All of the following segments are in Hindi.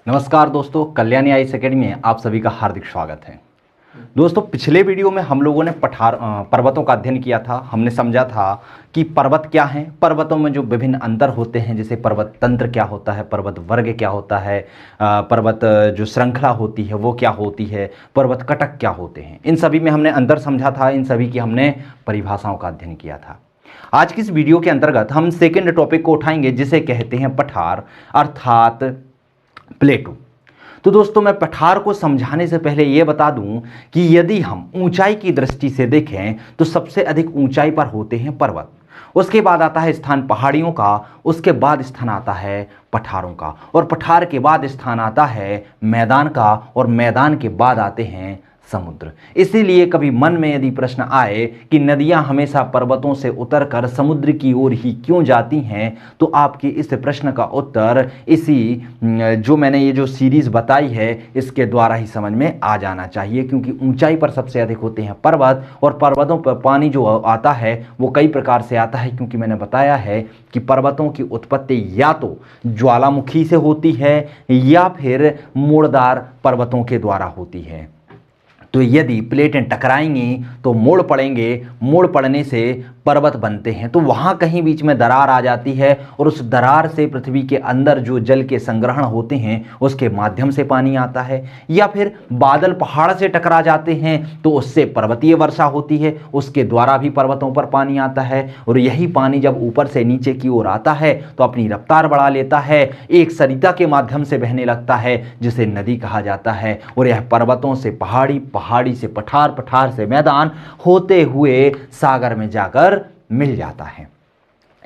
नमस्कार दोस्तों, कल्याणी आईएएस एकेडमी में आप सभी का हार्दिक स्वागत है। दोस्तों, पिछले वीडियो में हम लोगों ने पर्वतों का अध्ययन किया था। हमने समझा था कि पर्वत क्या हैं, पर्वतों में जो विभिन्न अंतर होते हैं, जैसे पर्वत तंत्र क्या होता है, पर्वत वर्ग क्या होता है, पर्वत जो श्रृंखला होती है वो क्या होती है, पर्वत कटक क्या होते हैं। इन सभी में हमने अंतर समझा था, इन सभी की हमने परिभाषाओं का अध्ययन किया था। आज की इस वीडियो के अंतर्गत हम सेकेंड टॉपिक को उठाएंगे, जिसे कहते हैं पठार अर्थात प्लेटू। तो दोस्तों, मैं पठार को समझाने से पहले यह बता दूं कि यदि हम ऊंचाई की दृष्टि से देखें तो सबसे अधिक ऊंचाई पर होते हैं पर्वत, उसके बाद आता है स्थान पहाड़ियों का, उसके बाद स्थान आता है पठारों का, और पठार के बाद स्थान आता है मैदान का, और मैदान के बाद आते हैं समुद्र। इसीलिए कभी मन में यदि प्रश्न आए कि नदियां हमेशा पर्वतों से उतरकर समुद्र की ओर ही क्यों जाती हैं, तो आपके इस प्रश्न का उत्तर इसी जो मैंने ये जो सीरीज बताई है इसके द्वारा ही समझ में आ जाना चाहिए। क्योंकि ऊंचाई पर सबसे अधिक होते हैं पर्वत, और पर्वतों पर पानी जो आता है वो कई प्रकार से आता है। क्योंकि मैंने बताया है कि पर्वतों की उत्पत्ति या तो ज्वालामुखी से होती है या फिर मोड़दार पर्वतों के द्वारा होती है। तो यदि प्लेटें टकराएंगी तो मोड़ पड़ेंगे, मोड़ पड़ने से पर्वत बनते हैं। तो वहाँ कहीं बीच में दरार आ जाती है, और उस दरार से पृथ्वी के अंदर जो जल के संग्रहण होते हैं उसके माध्यम से पानी आता है, या फिर बादल पहाड़ से टकरा जाते हैं तो उससे पर्वतीय वर्षा होती है, उसके द्वारा भी पर्वतों पर पानी आता है। और यही पानी जब ऊपर से नीचे की ओर आता है तो अपनी रफ्तार बढ़ा लेता है, एक सरिता के माध्यम से बहने लगता है जिसे नदी कहा जाता है। और यह पर्वतों से पहाड़ी, पहाड़ी से पठार, पठार से मैदान होते हुए सागर में जाकर मिल जाता है।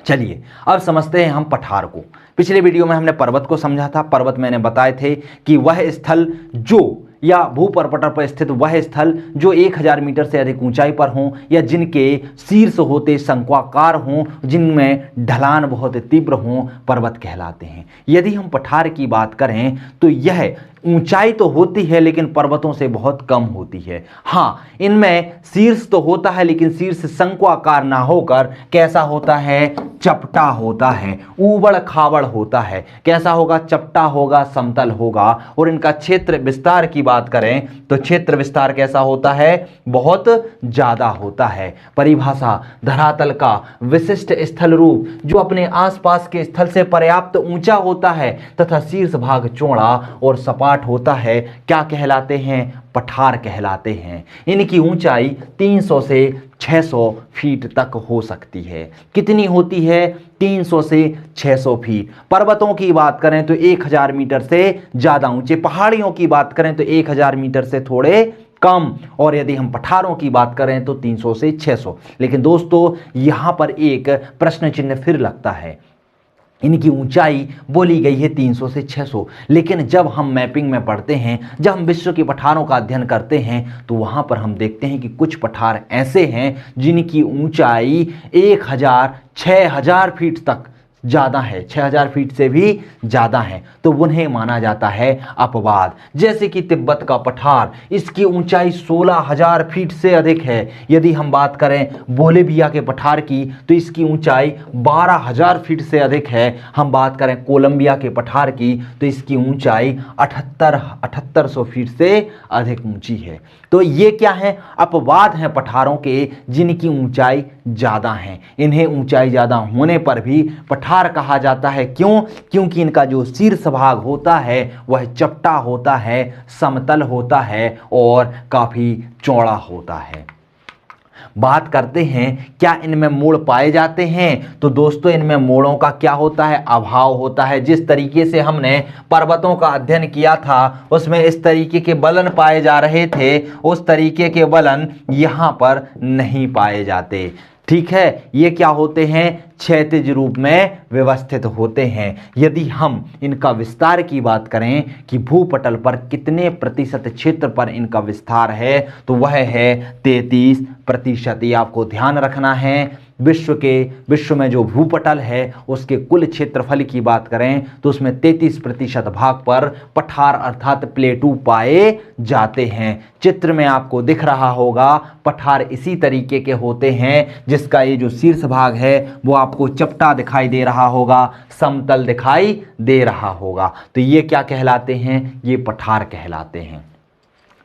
चलिए अब समझते हैं हम पठार को। पिछले वीडियो में हमने पर्वत को समझा था। पर्वत मैंने बताए थे कि वह स्थल जो या भूपर्वत पर स्थित वह स्थल जो 1000 मीटर से अधिक ऊंचाई पर हों, या जिनके शीर्ष होते शंक्वाकार हों, जिनमें ढलान बहुत तीव्र हों, पर्वत कहलाते हैं। यदि हम पठार की बात करें तो यह ऊंचाई तो होती है लेकिन पर्वतों से बहुत कम होती है। हाँ, इनमें शीर्ष तो होता है लेकिन शीर्ष शंक्वाकार ना होकर कैसा होता है, चपटा होता है, ऊबड़ खाबड़ होता है। कैसा होगा, चपटा होगा, समतल होगा। और इनका क्षेत्र विस्तार की बात करें तो क्षेत्र विस्तार कैसा होता है, बहुत ज्यादा होता है। परिभाषा, धरातल का विशिष्ट स्थल रूप जो अपने आसपास के स्थल से पर्याप्त ऊंचा होता है तथा शीर्ष भाग चौड़ा और सपाट होता है, क्या कहलाते हैं, पठार कहलाते हैं। इनकी ऊंचाई 300 से 600 फीट तक हो सकती है। कितनी होती है, 300 से 600 फीट। पर्वतों की बात करें तो 1000 मीटर से ज्यादा ऊंचे, पहाड़ियों की बात करें तो 1000 मीटर से थोड़े कम, और यदि हम पठारों की बात करें तो 300 से 600। लेकिन दोस्तों, यहां पर एक प्रश्न चिन्ह फिर लगता है। इनकी ऊंचाई बोली गई है 300 से 600, लेकिन जब हम मैपिंग में पढ़ते हैं, जब हम विश्व के पठारों का अध्ययन करते हैं तो वहां पर हम देखते हैं कि कुछ पठार ऐसे हैं जिनकी ऊंचाई 1000, 6000 फीट तक ज़्यादा है, 6000 फीट से भी ज़्यादा है। तो उन्हें माना जाता है अपवाद। जैसे कि तिब्बत का पठार, इसकी ऊंचाई 16000 फीट से अधिक है। यदि हम बात करें बोलिविया के पठार की तो इसकी ऊंचाई 12000 फीट से अधिक है। हम बात करें कोलंबिया के पठार की तो इसकी ऊंचाई 7800 फीट से अधिक ऊंची है। तो ये क्या है, अपवाद हैं पठारों के जिनकी ऊंचाई ज़्यादा है। इन्हें ऊंचाई ज़्यादा होने पर भी पठार कहा जाता है। क्यों? क्योंकि इनका जो शीर्ष भाग होता है वह चपटा होता है, समतल होता है और काफ़ी चौड़ा होता है। बात करते हैं क्या इनमें मोड़ पाए जाते हैं, तो दोस्तों इनमें मोड़ों का क्या होता है, अभाव होता है। जिस तरीके से हमने पर्वतों का अध्ययन किया था उसमें इस तरीके के बलन पाए जा रहे थे, उस तरीके के बलन यहाँ पर नहीं पाए जाते। ठीक है, ये क्या होते हैं, क्षैतिज रूप में व्यवस्थित होते हैं। यदि हम इनका विस्तार की बात करें कि भूपटल पर कितने प्रतिशत क्षेत्र पर इनका विस्तार है, तो वह है 33%। ये आपको ध्यान रखना है। विश्व में जो भूपटल है उसके कुल क्षेत्रफल की बात करें तो उसमें 33% भाग पर पठार अर्थात प्लेटू पाए जाते हैं। चित्र में आपको दिख रहा होगा पठार इसी तरीके के होते हैं, जिसका ये जो शीर्ष भाग है वो आप आपको चपटा दिखाई दे रहा होगा, समतल दिखाई दे रहा होगा। तो ये क्या कहलाते हैं? ये पठार कहलाते हैं।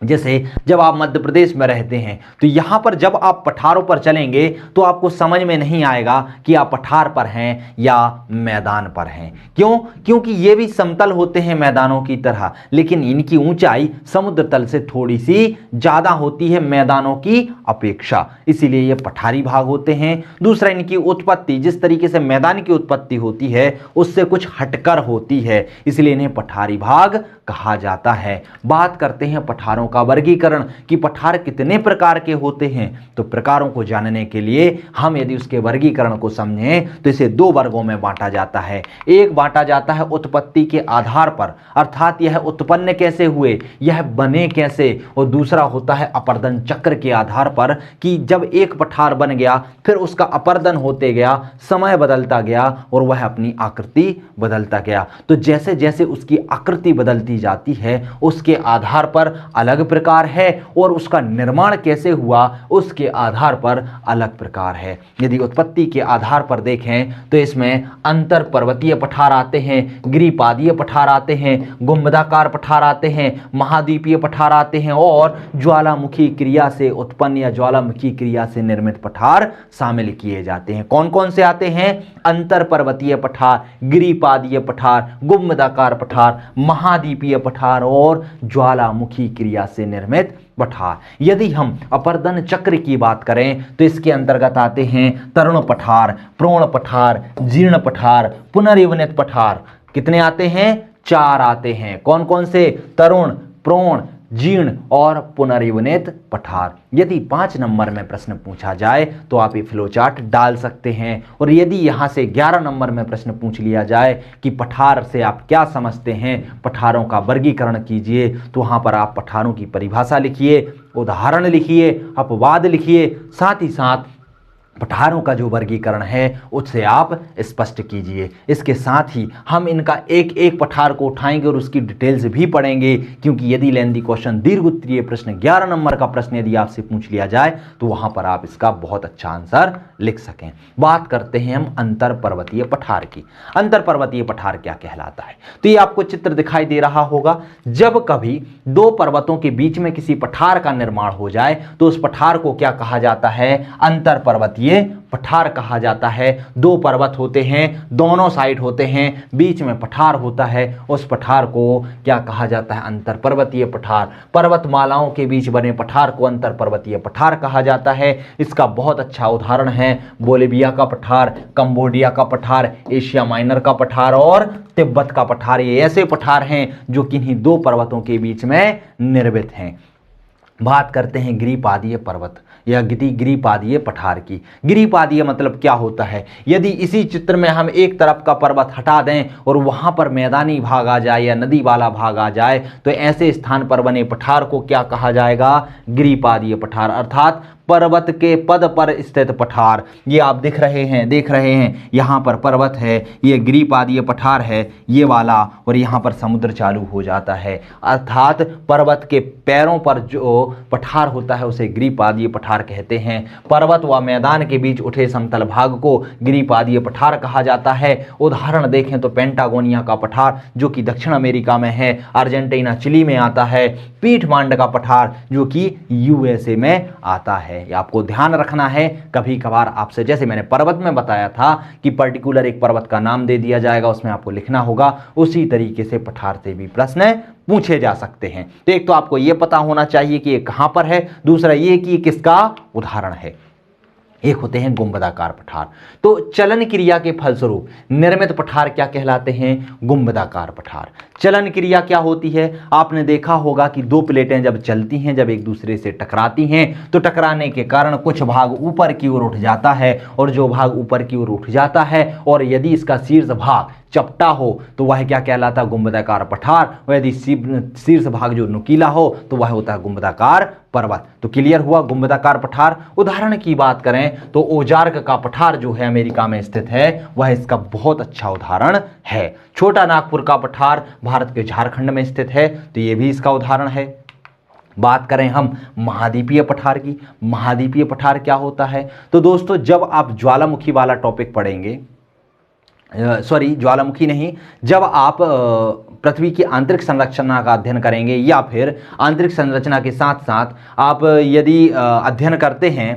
जैसे जब आप मध्य प्रदेश में रहते हैं तो यहाँ पर जब आप पठारों पर चलेंगे तो आपको समझ में नहीं आएगा कि आप पठार पर हैं या मैदान पर हैं। क्यों? क्योंकि ये भी समतल होते हैं मैदानों की तरह, लेकिन इनकी ऊंचाई समुद्र तल से थोड़ी सी ज़्यादा होती है मैदानों की अपेक्षा, इसीलिए ये पठारी भाग होते हैं। दूसरा, इनकी उत्पत्ति जिस तरीके से मैदान की उत्पत्ति होती है उससे कुछ हटकर होती है, इसलिए इन्हें पठारी भाग कहा जाता है। बात करते हैं पठारों का वर्गीकरण कि पठार कितने प्रकार के होते हैं। तो प्रकारों को जानने के लिए हम यदि उसके वर्गीकरण को समझें तो इसे दो वर्गों में बांटा जाता है। एक बांटा जाता है उत्पत्ति के आधार पर, अर्थात यह उत्पन्न कैसे हुए, यह बने कैसे, और दूसरा होता है अपर्दन चक्र के आधार पर कि जब एक पठार बन गया फिर उसका अपर्दन होते गया, समय बदलता गया और वह अपनी आकृति बदलता गया। तो जैसे जैसे उसकी आकृति बदलती जाती है उसके आधार पर अलग प्रकार है और उसका निर्माण कैसे हुआ उसके आधार पर अलग प्रकार है। यदि उत्पत्ति के आधार पर देखें तो इसमें अंतर पर्वतीय पठार आते हैं, गिरिपादीय पठार आते हैं, गुंबदाकार पठार आते हैं, महाद्वीपीय पठार आते हैं और ज्वालामुखी क्रिया से उत्पन्न या ज्वालामुखी क्रिया से निर्मित पठार शामिल किए जाते हैं। कौन कौन से आते हैं? अंतर पर्वतीय पठार, गिरिपादीय पठार, गुंबदाकार पठार, महाद्वीपीय पठार और ज्वालामुखी क्रिया से निर्मित पठार। यदि हम अपर्दन चक्र की बात करें तो इसके अंतर्गत आते हैं तरुण पठार, प्रोण पठार, जीर्ण पठार, पुनर्यवनित पठार। कितने आते हैं? 4 आते हैं। कौन कौन से? तरुण, प्रोण, जीर्ण और पुनर्यवनित पठार। यदि 5 नंबर में प्रश्न पूछा जाए तो आप ये फ्लो चार्ट डाल सकते हैं, और यदि यहाँ से 11 नंबर में प्रश्न पूछ लिया जाए कि पठार से आप क्या समझते हैं, पठारों का वर्गीकरण कीजिए, तो वहाँ पर आप पठारों की परिभाषा लिखिए, उदाहरण लिखिए, अपवाद लिखिए, साथ ही साथ पठारों का जो वर्गीकरण है उससे आप स्पष्ट कीजिए। इसके साथ ही हम इनका एक एक पठार को उठाएंगे और उसकी डिटेल्स भी पढ़ेंगे, क्योंकि यदि लेंदी क्वेश्चन दीर्घ उत्तरीय प्रश्न 11 नंबर का प्रश्न यदि आपसे पूछ लिया जाए तो वहां पर आप इसका बहुत अच्छा आंसर लिख सकें। बात करते हैं हम अंतर पर्वतीय पठार की। अंतर पर्वतीय पठार क्या कहलाता है? तो ये आपको चित्र दिखाई दे रहा होगा। जब कभी दो पर्वतों के बीच में किसी पठार का निर्माण हो जाए तो उस पठार को क्या कहा जाता है? अंतर पर्वतीय पठार कहा जाता है। दो पर्वत होते हैं, दोनों साइड होते हैं, बीच में पठार होता है, उस पठार को क्या कहा जाता है? अंतर पर्वतीय पठार। पर्वतमालाओं के बीच बने पठार को अंतर पर्वतीय पठार कहा जाता है। इसका बहुत अच्छा उदाहरण है बोलिविया का पठार, कंबोडिया का पठार, एशिया माइनर का पठार और तिब्बत का पठार। ये ऐसे पठार हैं जो किन्हीं दो पर्वतों के बीच में निर्मित हैं। बात करते हैं गिरिपादीय पर्वत या गिरिपादीय पठार की। गिरिपादीय मतलब क्या होता है? यदि इसी चित्र में हम एक तरफ का पर्वत हटा दें और वहां पर मैदानी भाग आ जाए या नदी वाला भाग आ जाए तो ऐसे स्थान पर बने पठार को क्या कहा जाएगा? गिरिपादीय पठार, अर्थात पर्वत के पद पर स्थित पठार। ये आप देख रहे हैं यहाँ पर पर्वत है, ये गिरिपादीय पठार है ये वाला, और यहाँ पर समुद्र चालू हो जाता है, अर्थात पर्वत के पैरों पर जो पठार होता है उसे गिरिपादीय पठार कहते हैं। पर्वत व मैदान के बीच उठे समतल भाग को गिरिपादीय पठार कहा जाता है। उदाहरण देखें तो पेंटागोनिया का पठार जो कि दक्षिण अमेरिका में है, अर्जेंटीना चिली में आता है, पीठमांड का पठार जो कि यूएसए में आता है। ये आपको ध्यान रखना है। कभी कभार आपसे, जैसे मैंने पर्वत में बताया था कि पर्टिकुलर एक पर्वत का नाम दे दिया जाएगा, उसमें आपको लिखना होगा, उसी तरीके से पठार से भी प्रश्न पूछे जा सकते हैं। तो एक तो आपको यह पता होना चाहिए कि ये कहां पर है, दूसरा ये कि किसका उदाहरण है। एक होते हैं गुंबदाकार पठार। तो चलन क्रिया के फलस्वरूप निर्मित पठार क्या कहलाते हैं? गुंबदाकार पठार। चलन क्रिया क्या होती है? आपने देखा होगा कि दो प्लेटें जब चलती हैं, जब एक दूसरे से टकराती हैं तो टकराने के कारण कुछ भाग शीर्ष की ओर उठ जाता है, और जो भाग ऊपर की ओर उठ जाता है और यदि इसका शीर्ष भाग चपटा हो तो वह क्या कहलाता? गुंबदाकार पठार। और यदि शीर्ष भाग जो नुकीला हो तो वह होता है गुंबदाकार पर्वत। तो क्लियर हुआ गुंबदाकार पठार। उदाहरण की बात करें तो ओजार्क का पठार जो है अमेरिका में स्थित है, वह इसका बहुत अच्छा उदाहरण है। छोटा नागपुर का पठार भारत के झारखंड में स्थित है, तो यह भी इसका उदाहरण है। बात करें हम महाद्वीपीय पठार की, महाद्वीपीय पठार क्या होता है? तो दोस्तों जब आप ज्वालामुखी वाला टॉपिक पढ़ेंगे, सॉरी ज्वालामुखी नहीं, जब आप पृथ्वी की आंतरिक संरचना का अध्ययन करेंगे या फिर आंतरिक संरचना के साथ साथ आप यदि अध्ययन करते हैं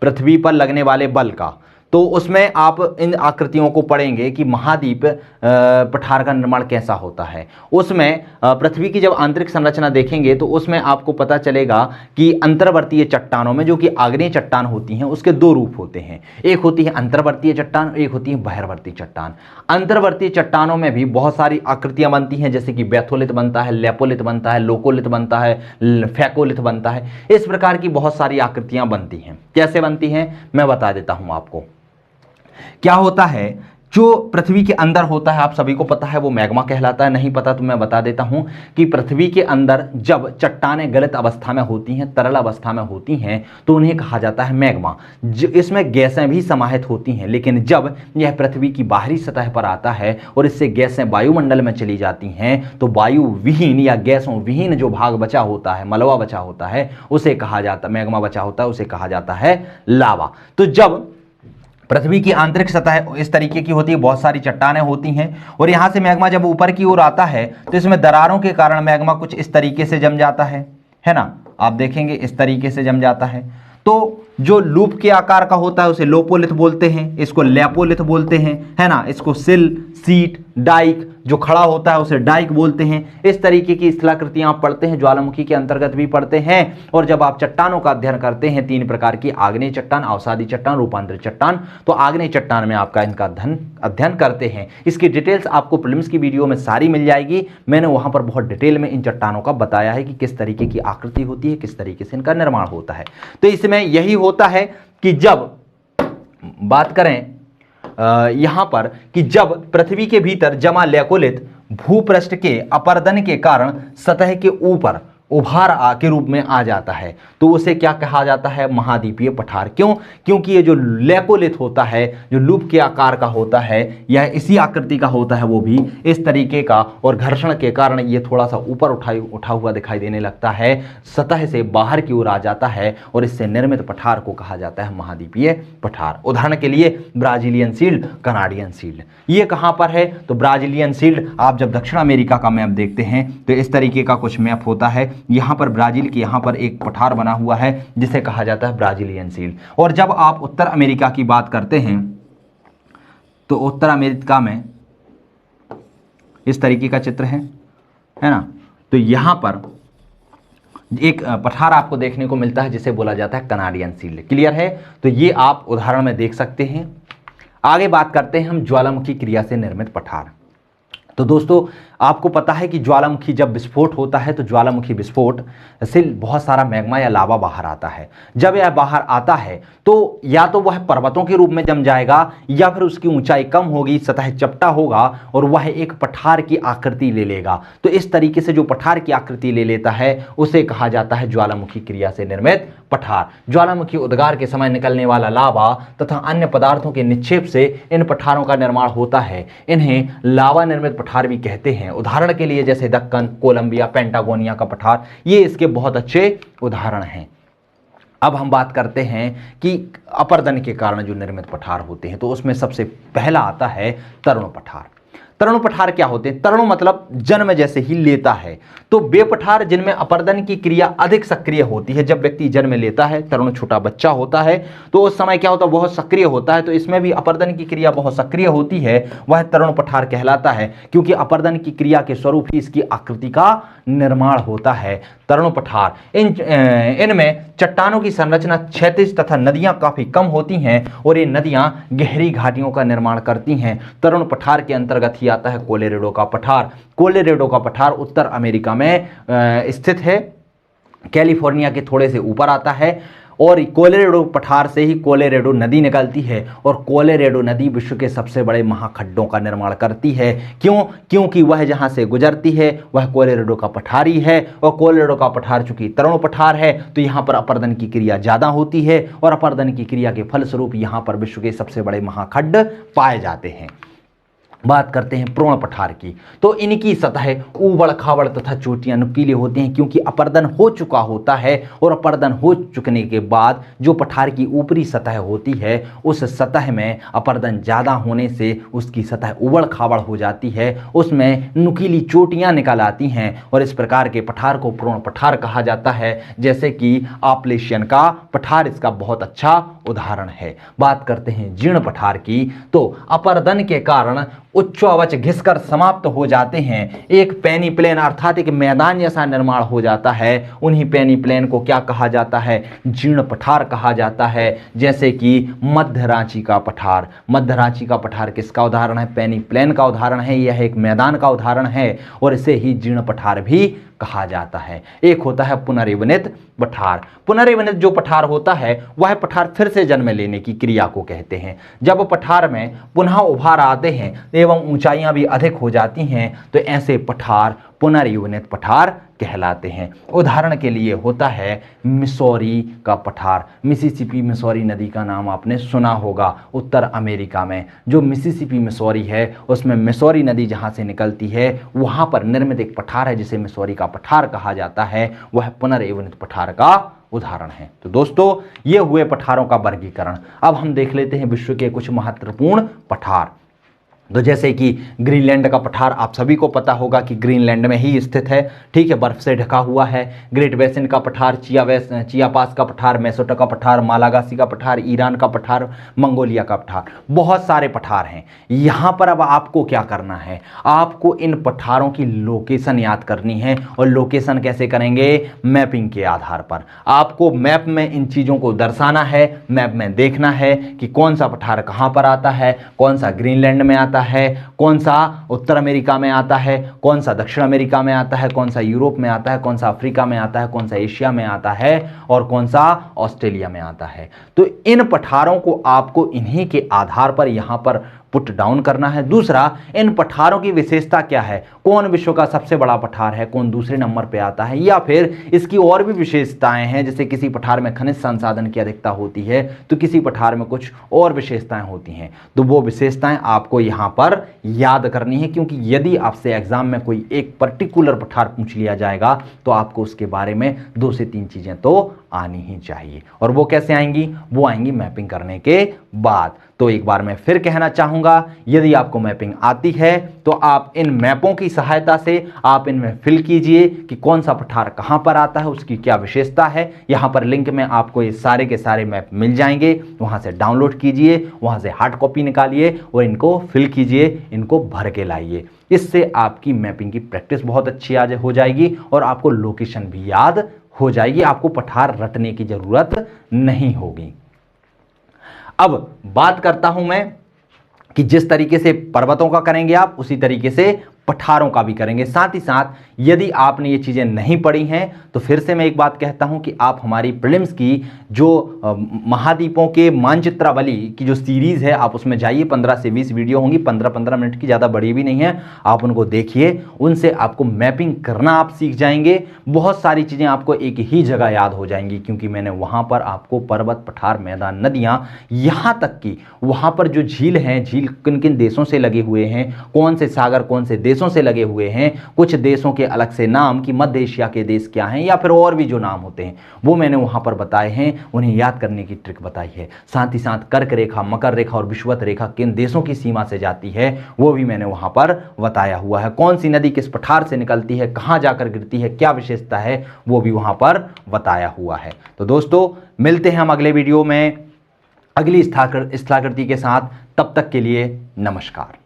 पृथ्वी पर लगने वाले बल का, तो उसमें आप इन आकृतियों को पढ़ेंगे कि महाद्वीप पठार का निर्माण कैसा होता है। उसमें पृथ्वी की जब आंतरिक संरचना देखेंगे तो उसमें आपको पता चलेगा कि अंतर्वर्तीय चट्टानों में, जो कि आग्नेय चट्टान होती हैं, उसके दो रूप होते हैं। एक होती है अंतर्वर्तीय चट्टान, एक होती है बहिर्वर्तीय चट्टान। अंतर्वर्तीय चट्टानों में भी बहुत सारी आकृतियां बनती हैं, जैसे कि बैथोलिथ बनता है, लेपोलिथ बनता है, लोकोलिथ बनता है, फैकोलिथ बनता है। इस प्रकार की बहुत सारी आकृतियां बनती हैं। कैसे बनती हैं मैं बता देता हूं आपको। क्या होता है, जो पृथ्वी के अंदर होता है, आप सभी को पता है, वो मैग्मा कहलाता है। नहीं पता तो मैं बता देता हूं कि पृथ्वी के अंदर जब चट्टानें गलित अवस्था में होती हैं, तरल अवस्था में होती हैं, तो उन्हें कहा जाता है मैग्मा। इसमें गैसें भी समाहित होती हैं, लेकिन जब यह पृथ्वी की बाहरी सतह पर आता है और इससे गैसें वायुमंडल में चली जाती हैं, तो वायु विहीन या गैसों विहीन जो भाग बचा होता है, मलबा बचा होता है, उसे कहा जाता, मैग्मा बचा होता है, उसे कहा जाता है लावा। तो जब पृथ्वी की आंतरिक सतह इस तरीके की होती है, बहुत सारी चट्टानें होती हैं, और यहां से मैग्मा जब ऊपर की ओर आता है तो इसमें दरारों के कारण मैग्मा कुछ इस तरीके से जम जाता है ना। आप देखेंगे इस तरीके से जम जाता है। तो जो लूप के आकार का होता है उसे लोपोलिथ बोलते हैं, इसको लेपोलिथ बोलते हैं, है ना। इसको सिल, सीट, डाइक, जो खड़ा होता है उसे डाइक बोलते हैं। इस तरीके की स्थलाकृतियां आप पढ़ते हैं, ज्वालामुखी के अंतर्गत भी पढ़ते हैं। और जब आप चट्टानों का अध्ययन करते हैं, तीन प्रकार की, आग्नेय चट्टान, अवसादी चट्टान, रूपांतरित चट्टान, तो आग्नेय चट्टान में आपका इनका अध्ययन करते हैं। इसकी डिटेल्स आपको प्रीलिम्स की वीडियो में सारी मिल जाएगी। मैंने वहां पर बहुत डिटेल में इन चट्टानों का बताया है कि किस तरीके की आकृति होती है, किस तरीके से इनका निर्माण होता है। तो इसमें यही होता है कि जब बात करें यहां पर कि जब पृथ्वी के भीतर जमा लेकोलिथ भूपृष्ठ के अपर्दन के कारण सतह के ऊपर उभार के रूप में आ जाता है, तो उसे क्या कहा जाता है? महाद्वीपीय पठार। क्यों? क्योंकि ये जो लेपोलिथ होता है, जो लूप के आकार का होता है, यह इसी आकृति का होता है, वो भी इस तरीके का, और घर्षण के कारण ये थोड़ा सा ऊपर उठा हुआ दिखाई देने लगता है, सतह से बाहर की ओर आ जाता है, और इससे निर्मित पठार को कहा जाता है महाद्वीपीय पठार। उदाहरण के लिए ब्राजीलियन सील्ड, कनाडियन सील्ड। ये कहां पर है? तो ब्राजीलियन सील्ड, आप जब दक्षिण अमेरिका का मैप देखते हैं तो इस तरीके का कुछ मैप होता है। यहां पर ब्राजील के यहां पर एक पठार बना हुआ है जिसे कहा जाता है ब्राजीलियन सील्ड। और जब आप उत्तर अमेरिका की बात करते हैं तो उत्तर अमेरिका में इस तरीके का चित्र है ना। तो यहां पर एक पठार आपको देखने को मिलता है जिसे बोला जाता है कनाडियन सील्ड। क्लियर है? तो ये आप उदाहरण में देख सकते हैं। आगे बात करते हैं हम ज्वालामुखी क्रिया से निर्मित पठार। तो दोस्तों आपको पता है कि ज्वालामुखी जब विस्फोट होता है तो ज्वालामुखी विस्फोट से बहुत सारा मैग्मा या लावा बाहर आता है। जब यह बाहर आता है तो या तो वह पर्वतों के रूप में जम जाएगा या फिर उसकी ऊंचाई कम होगी, सतह चपटा होगा और वह एक पठार की आकृति ले लेगा। तो इस तरीके से जो पठार की आकृति ले लेता है उसे कहा जाता है ज्वालामुखी क्रिया से निर्मित पठार। ज्वालामुखी उद्गार के समय निकलने वाला लावा तथा अन्य पदार्थों के निक्षेप से इन पठारों का निर्माण होता है। इन्हें लावा निर्मित पठार भी कहते हैं। उदाहरण के लिए जैसे दक्कन, कोलंबिया, पेंटागोनिया का पठार, ये इसके बहुत अच्छे उदाहरण हैं। अब हम बात करते हैं कि अपर्दन के कारण जो निर्मित पठार होते हैं, तो उसमें सबसे पहला आता है तरुण पठार। तरुण पठार क्या होते हैं? तरुण मतलब जन्म जैसे ही लेता है। तो वे पठार जिनमें अपर्दन की क्रिया अधिक सक्रिय होती है। जब व्यक्ति जन्म लेता है, तरुण छोटा बच्चा होता है, तो उस समय क्या होता है? बहुत सक्रिय होता है। तो इसमें भी अपर्दन की क्रिया बहुत सक्रिय होती है, वह तरुण पठार कहलाता है, क्योंकि अपर्दन की क्रिया के स्वरूप ही इसकी आकृति का निर्माण होता है। तरुण पठार इनमें चट्टानों की संरचना क्षैतिज तथा नदियां काफी कम होती हैं और ये नदियां गहरी घाटियों का निर्माण करती हैं। तरुण पठार के अंतर्गत ही आता है कोलोराडो का पठार। कोलोराडो का पठार उत्तर अमेरिका में स्थित है, कैलिफोर्निया के थोड़े से ऊपर आता है, और कोलोराडो पठार से ही कोलोराडो नदी निकलती है, और कोलोराडो नदी विश्व के सबसे बड़े महाखड्डों का निर्माण करती है। क्यों? क्योंकि वह जहां से गुजरती है वह कोलोराडो का पठार ही है, और कोलोराडो का पठार चूंकि तरुण पठार है तो यहां पर अपर्दन की क्रिया ज्यादा होती है, और अपर्दन की क्रिया के फलस्वरूप यहां पर विश्व के सबसे बड़े महाखड्ड पाए जाते हैं। बात करते हैं प्रोण पठार की, तो इनकी सतह ऊबड़ खाबड़ तथा चोटियां नुकीली होती हैं क्योंकि अपर्दन हो चुका होता है। और अपर्दन हो चुकने के बाद जो पठार की ऊपरी सतह होती है उस सतह में अपर्दन ज़्यादा होने से उसकी सतह ऊबड़ खाबड़ हो जाती है, उसमें नुकीली चोटियां निकल आती हैं और इस प्रकार के पठार को प्रोण पठार कहा जाता है। जैसे कि आपलेशियन का पठार इसका बहुत अच्छा उदाहरण है। बात करते हैं जीर्ण पठार की, तो अपर्दन के कारण उच्चवच घिसकर समाप्त हो जाते हैं। एक पेनी प्लेन अर्थात एक मैदान जैसा निर्माण हो जाता है। उन्हीं पेनी प्लेन को क्या कहा जाता है? जीर्ण पठार कहा जाता है। जैसे कि मध्य रांची का पठार, मध्य रांची का पठार किसका उदाहरण है? पेनी प्लेन का उदाहरण है। यह एक मैदान का उदाहरण है और इसे ही जीर्ण पठार भी कहा जाता है। एक होता है पुनर्निर्मित पठार। पुनर्निर्मित जो पठार होता है वह पठार फिर से जन्म लेने की क्रिया को कहते हैं। जब पठार में पुनः उभार आते हैं एवं ऊंचाइयां भी अधिक हो जाती हैं तो ऐसे पठार पुनर्निर्मित पठार कहलाते हैं। उदाहरण के लिए होता है मिसौरी का पठार। मिसिसिपी मिसौरी नदी का नाम आपने सुना होगा। उत्तर अमेरिका में जो मिसिसिपी मिसौरी है उसमें मिसौरी नदी जहां से निकलती है वहां पर निर्मित एक पठार है जिसे मिसौरी का पठार कहा जाता है। वह पुनर्निर्मित पठार का उदाहरण है। तो दोस्तों ये हुए पठारों का वर्गीकरण। अब हम देख लेते हैं विश्व के कुछ महत्वपूर्ण पठार। तो जैसे कि ग्रीनलैंड का पठार आप सभी को पता होगा कि ग्रीनलैंड में ही स्थित है, ठीक है, बर्फ से ढका हुआ है। ग्रेट बेसिन का पठार, चियापास का पठार, मेसोटा का पठार, मालागासी का पठार, ईरान का पठार, मंगोलिया का पठार, बहुत सारे पठार हैं। यहाँ पर अब आपको क्या करना है? आपको इन पठारों की लोकेशन याद करनी है। और लोकेशन कैसे करेंगे? मैपिंग के आधार पर। आपको मैप में इन चीज़ों को दर्शाना है। मैप में देखना है कि कौन सा पठार कहाँ पर आता है, कौन सा ग्रीनलैंड में आता है, कौन सा उत्तर अमेरिका में आता है, कौन सा दक्षिण अमेरिका में आता है, कौन सा यूरोप में आता है, कौन सा अफ्रीका में आता है, कौन सा एशिया में आता है और कौन सा ऑस्ट्रेलिया में आता है। तो इन पठारों को आपको इन्हीं के आधार पर यहां पर पुट डाउन करना है। दूसरा, इन पठारों की विशेषता क्या है? कौन विश्व का सबसे बड़ा पठार है, कौन दूसरे नंबर पे आता है, या फिर इसकी और भी विशेषताएं हैं। जैसे किसी पठार में खनिज संसाधन की अधिकता होती है तो किसी पठार में कुछ और विशेषताएं होती हैं। तो वो विशेषताएं आपको यहां पर याद करनी है, क्योंकि यदि आपसे एग्जाम में कोई एक पर्टिकुलर पठार पूछ लिया जाएगा तो आपको उसके बारे में 2 से 3 चीजें तो आनी ही चाहिए। और वो कैसे आएंगी? वो आएंगी मैपिंग करने के बाद। तो एक बार मैं फिर कहना चाहूंगा, यदि आपको मैपिंग आती है तो आप इन मैपों की सहायता से आप इनमें फिल कीजिए कि कौन सा पठार कहां पर आता है, उसकी क्या विशेषता है। यहां पर लिंक में आपको ये सारे के सारे मैप मिल जाएंगे, वहां से डाउनलोड कीजिए, वहां से हार्ड कॉपी निकालिए और इनको फिल कीजिए, इनको भर के लाइए। इससे आपकी मैपिंग की प्रैक्टिस बहुत अच्छी आज हो जाएगी और आपको लोकेशन भी याद हो जाएगी। आपको पठार रटने की जरूरत नहीं होगी। अब बात करता हूं मैं कि जिस तरीके से पर्वतों का करेंगे आप, उसी तरीके से पठारों का भी करेंगे। साथ ही साथ यदि आपने ये चीज़ें नहीं पढ़ी हैं तो फिर से मैं एक बात कहता हूं कि आप हमारी प्रीलिम्स की जो महाद्वीपों के मानचित्रावली की जो सीरीज़ है आप उसमें जाइए। 15 से 20 वीडियो होंगी, 15-15 मिनट की, ज़्यादा बड़ी भी नहीं है। आप उनको देखिए, उनसे आपको मैपिंग करना आप सीख जाएंगे। बहुत सारी चीज़ें आपको एक ही जगह याद हो जाएंगी, क्योंकि मैंने वहाँ पर आपको पर्वत, पठार, मैदान, नदियाँ, यहाँ तक कि वहाँ पर जो झील हैं, झील किन किन देशों से लगे हुए हैं, कौन से सागर कौन से देशों से लगे हुए हैं, कुछ देशों के अलग से नाम कि मध्य एशिया के देश क्या हैं, या फिर और भी जो नाम होते हैं वो मैंने वहां पर बताए हैं, उन्हें याद करने की ट्रिक बताई है। साथ ही साथ कर्क रेखा, मकर रेखा और विषुवत रेखा किन देशों की सीमा से जाती है वो भी मैंने वहां पर बताया हुआ है। कौन सी नदी किस पठार से निकलती है, कहां जाकर गिरती है, क्या विशेषता है, वो भी वहां पर बताया हुआ है। तो दोस्तों मिलते हैं हम अगले वीडियो में अगली स्थलाकृति के साथ। तब तक के लिए नमस्कार।